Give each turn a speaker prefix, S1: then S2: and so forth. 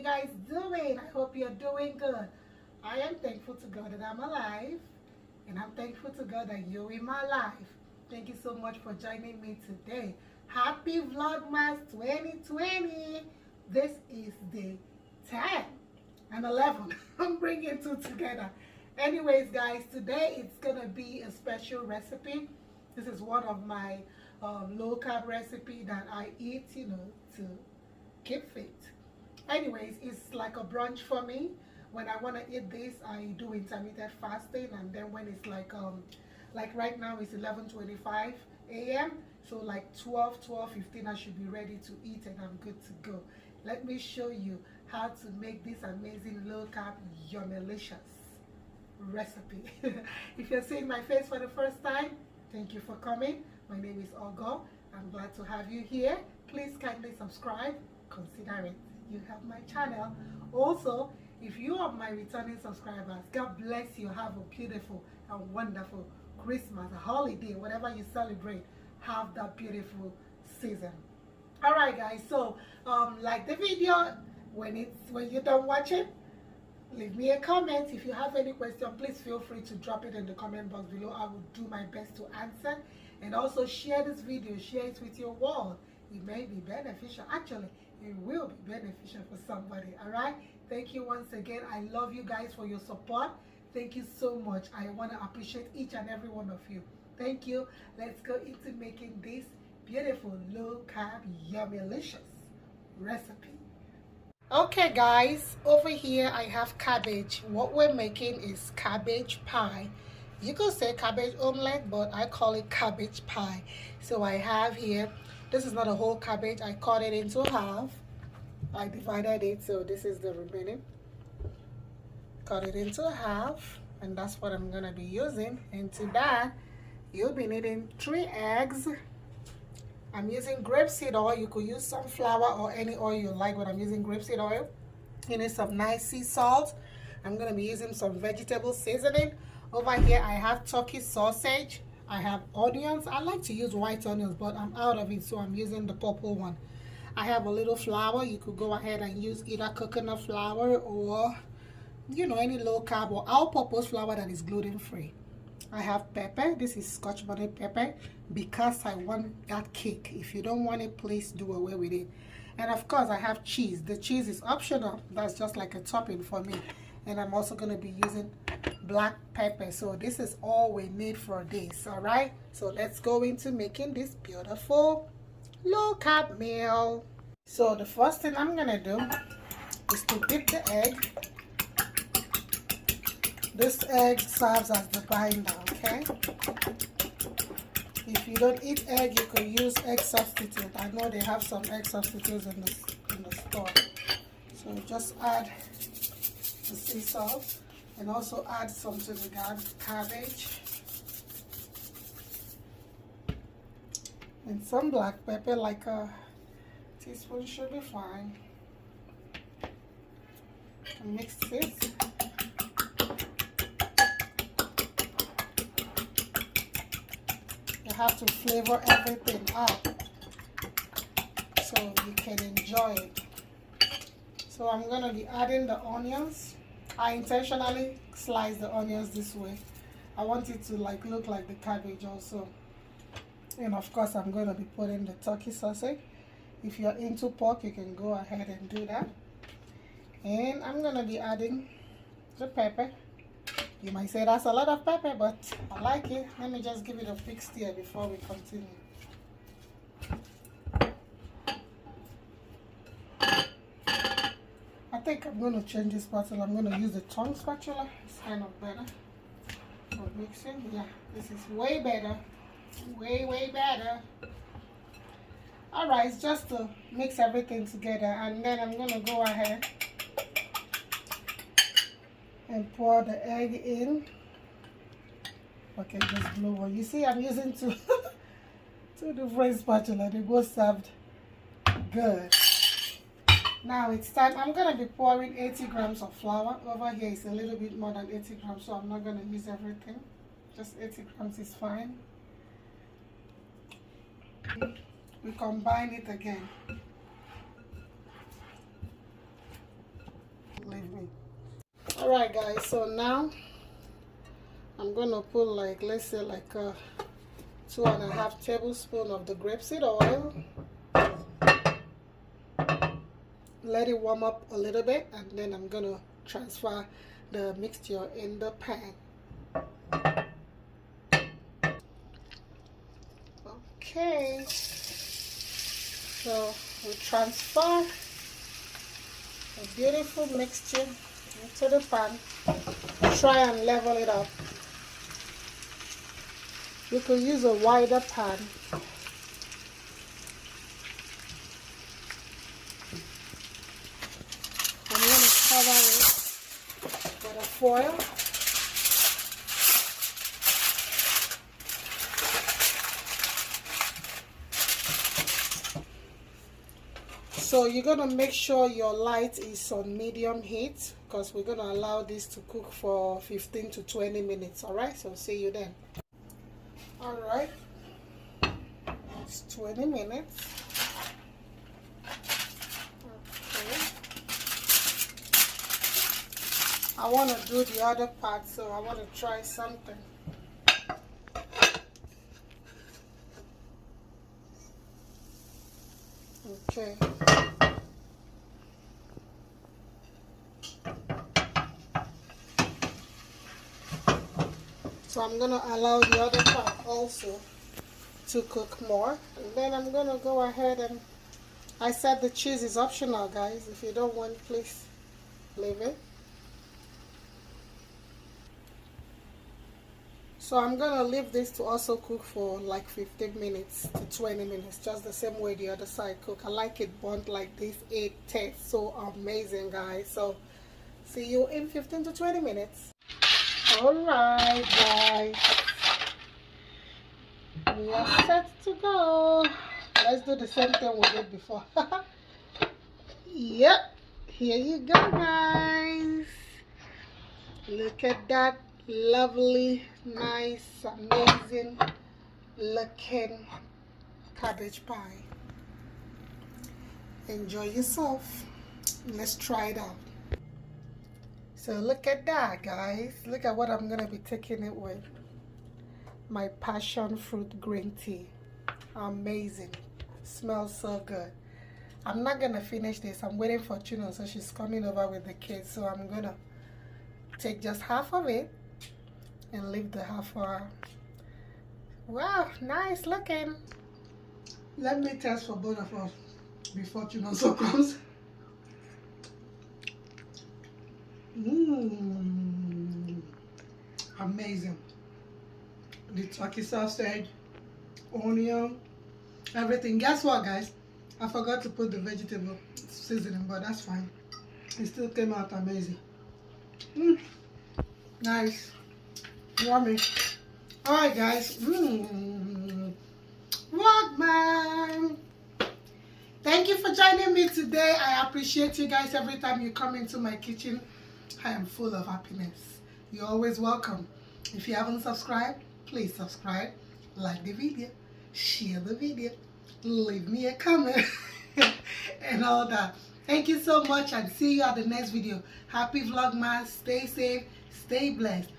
S1: guys doing? I hope you're doing good. I am thankful to God that I'm alive, and I'm thankful to God that you're in my life. Thank you so much for joining me today. Happy Vlogmas 2020. This is day 10 and 11. I'm bringing two together. Anyways, guys, today it's gonna be a special recipe. This is one of my low carb recipe that I eat, to keep fit. Anyways, it's like a brunch for me. When I want to eat this, I do intermittent fasting, and then when it's like right now it's 11:25 a.m. so like 12:15 I should be ready to eat and I'm good to go. Let me show you how to make this amazing low carb yummylicious recipe. If you're seeing my face for the first time, thank you for coming. My name is Ogo. I'm glad to have you here. Please kindly subscribe. Consider it. You help my channel. Also, if you are my returning subscribers, God bless you. Have a beautiful and wonderful Christmas, a holiday, whatever you celebrate. Have that beautiful season. All right, guys. So, like the video. When you're done watching, leave me a comment. If you have any question, please feel free to drop it in the comment box below. I will do my best to answer. And also share this video. Share it with your world. It may be beneficial. Actually, it will be beneficial for somebody. All right, thank you once again. I love you guys for your support. Thank you so much. I want to appreciate each and every one of you. Thank you. Let's go into making this beautiful low carb yummylicious recipe. Okay, guys, over here I have cabbage. What we're making is cabbage pie. You could say cabbage omelette, but I call it cabbage pie. So I have here, this is not a whole cabbage. I cut it into half. I divided it, so this is the remaining. Cut it into half, and that's what I'm gonna be using. And to that, you'll be needing 3 eggs. I'm using grapeseed oil. You could use sunflower or any oil you like, but I'm using grapeseed oil. You need some nice sea salt. I'm gonna be using some vegetable seasoning. Over here, I have turkey sausage. I have onions. I like to use white onions, but I'm out of it, so I'm using the purple one. I have a little flour. You could go ahead and use either coconut flour or, any low carb or all-purpose flour that is gluten-free. I have pepper. This is Scotch bonnet pepper because I want that kick. If you don't want it, please do away with it. And of course, I have cheese. The cheese is optional. That's just like a topping for me. And I'm also going to be using black pepper. So this is all we need for this. All right, so let's go into making this beautiful low carb meal. So the first thing I'm going to do is to dip the egg. This egg serves as the binder, okay? If you don't eat egg, you could use egg substitute. I know they have some egg substitutes in the store. So just add the sea salt and also add some to the cabbage. And some black pepper, like a teaspoon should be fine. And mix this. You have to flavor everything up so you can enjoy it. So I'm going to be adding the onions. I intentionally slice the onions this way. I want it to look like the cabbage also. And of course I'm going to be putting the turkey sausage. If you're into pork, you can go ahead and do that. And I'm going to be adding the pepper. You might say that's a lot of pepper, but I like it. Let me just give it a quick stir before we continue. I think I'm going to change this spatula. I'm going to use the tongue spatula. It's kind of better for mixing. Yeah, this is way better. Way better. Alright, it's just to mix everything together, and then I'm going to go ahead and pour the egg in. Okay, just blow one. You see, I'm using two different spatula. They both served good. Now it's time. I'm going to be pouring 80 grams of flour. Over here it's a little bit more than 80 grams, so I'm not going to use everything. Just 80 grams is fine. We combine it again. Alright guys, so now I'm gonna put like, let's say like 2.5 tablespoons of the grapeseed oil. Let it warm up a little bit, and then I'm gonna transfer the mixture in the pan. Okay, so we transfer a beautiful mixture into the pan. Try and level it up. You could use a wider pan. I'm going to cover it with a foil. So you're going to make sure your light is on medium heat, because we're going to allow this to cook for 15 to 20 minutes. Alright, so see you then. Alright, it's 20 minutes. Okay. I want to do the other part, so I want to try something. Okay. So I'm going to allow the other part also to cook more. And then I'm going to go ahead and, I said the cheese is optional, guys. If you don't want, please leave it. So I'm going to leave this to also cook for like 15 minutes to 20 minutes. Just the same way the other side cook. I like it burnt like this. It tastes so amazing, guys. So see you in 15 to 20 minutes. Alright guys, we are set to go. Let's do the same thing we did before. Yep, here you go guys. Look at that lovely, nice, amazing looking cabbage pie. Enjoy yourself. Let's try it out. So look at that guys, look at what I'm going to be taking it with. My passion fruit green tea. Amazing. Smells so good. I'm not going to finish this. I'm waiting for Chino, so she's coming over with the kids. So I'm going to take just half of it and leave the half for her. Wow, nice looking. Let me test for both of us before Chino so comes. Amazing. The turkey sausage, onion, everything. Guess what guys, I forgot to put the vegetable seasoning, but that's fine. It still came out amazing. Nice, yummy. Alright guys, Vlogman, thank you for joining me today. I appreciate you guys. Every time you come into my kitchen, I am full of happiness. You're always welcome. If you haven't subscribed, please subscribe, like the video, share the video, leave me a comment, and all that. Thank you so much, and see you at the next video. Happy Vlogmas. Stay safe, stay blessed.